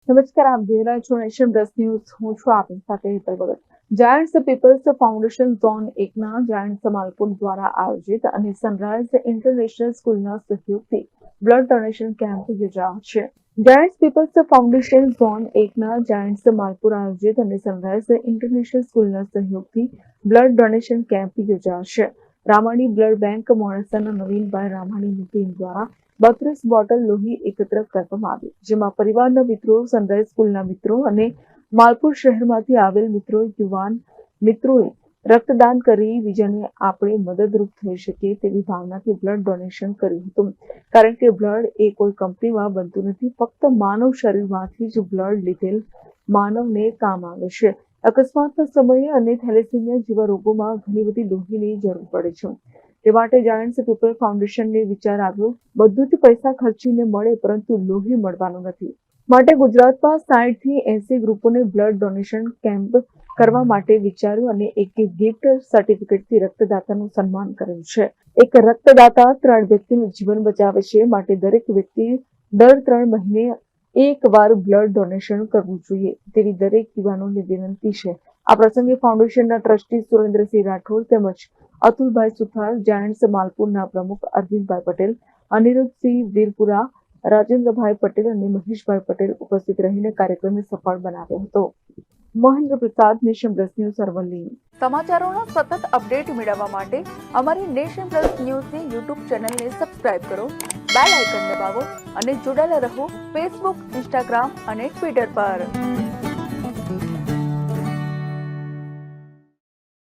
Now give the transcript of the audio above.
નમસ્કાર, આપ જોઈ રહ્યા છો નેશન પ્લસ ન્યૂઝ. હું છું આપની સાથે Hetal Bhagat. Giants peoples foundation zone 1ના જાયન્ટ્સ માલપુર દ્વારા આયોજિત અને સનરાઈઝ ઇન્ટરનેશનલ સ્કૂલના સહયોગથી બ્લડ ડોનેશન કેમ્પ યોજાયો છે. જાયન્ટ્સ પીપલ્સ ફાઉન્ડેશન ઝોન 1ના જાયન્ટ્સ માલપુર આયોજિત અને સનરાઈઝ ઇન્ટરનેશનલ સ્કૂલના સહયોગથી બ્લડ ડોનેશન કેમ્પ યોજાયો છે. રામાણી બ્લડ બેંક મોડાસાના નવીનભાઈ રામાણીની ટીમ દ્વારા 32 બોટલ લોહી એકત્ર કરવામાં આવી, જેમાં પરિવારના મિત્રો, સનરાઈઝ સ્કૂલના મિત્રો અને માલપુર શહેરમાંથી આવેલ મિત્રો, યુવાન મિત્રોએ રક્તદાન કરી બીજાને આપણે મદદરૂપ થઈ શકીએ તેવી ભાવનાથી બ્લડ ડોનેશન કર્યું હતું. કારણ કે બ્લડ એ કોઈ કંપનીમાં બનતું નથી, ફક્ત માનવ શરીરમાંથી જ બ્લડ લીધેલ માનવને કામ આવે છે. અકસ્માતના સમયે અને થેલેસીમિયા જેવા રોગોમાં ઘણી બધી લોહીની જરૂર પડે છે. તે માટે જાયન્ટ્સ પીપલ ફાઉન્ડેશનને વિચાર આવ્યો, બધું જ પૈસા ખર્ચીને મળે પરંતુ લોહી મળવાનું નથી. માટે ગુજરાતમાં 60 થી 80 ગ્રુપોને બ્લડ ડોનેશન કેમ્પ કરવા માટે વિચાર્યું અને એક ગિફ્ટ સર્ટિફિકેટથી રક્તદાતાનું સન્માન કર્યું છે. એક રક્તદાતા 3 વ્યક્તિનું જીવન બચાવે છે, માટે દરેક વ્યક્તિ દર 3 મહિને એકવાર બ્લડ ડોનેશન કરવું જોઈએ તેવી દરેક યુવાનોને વિનંતી છે. આ પ્રસંગે ફાઉન્ડેશનના ટ્રસ્ટી સુરેન્દ્રસિંહ રાઠોડ તેમજ અતુલભાઈ સુથાર, જાયન્ટ્સ માલપુરના પ્રમુખ અરવિંદભાઈ પટેલ, અનિરુદ્ધસિંહ વીરપુરા, રાજેન્દ્રભાઈ પટેલ અને મહેશભાઈ પટેલ ઉપસ્થિત રહીને કાર્યક્રમને સફળ બનાવ્યો હતો. મહેન્દ્ર પ્રસાદ, નેશન પ્લસ ન્યૂઝ, અરવલ્લી. સમાચારોનો સતત અપડેટ મેળવવા માટે અમારી નેશન પ્લસ ન્યૂઝની યુટ્યુબ ચેનલને સબસ્ક્રાઇબ કરો, બેલ આઇકન દબાવો અને જોડાયેલા રહો ફેસબુક, ઇન્સ્ટાગ્રામ અને ટ્વિટર પર.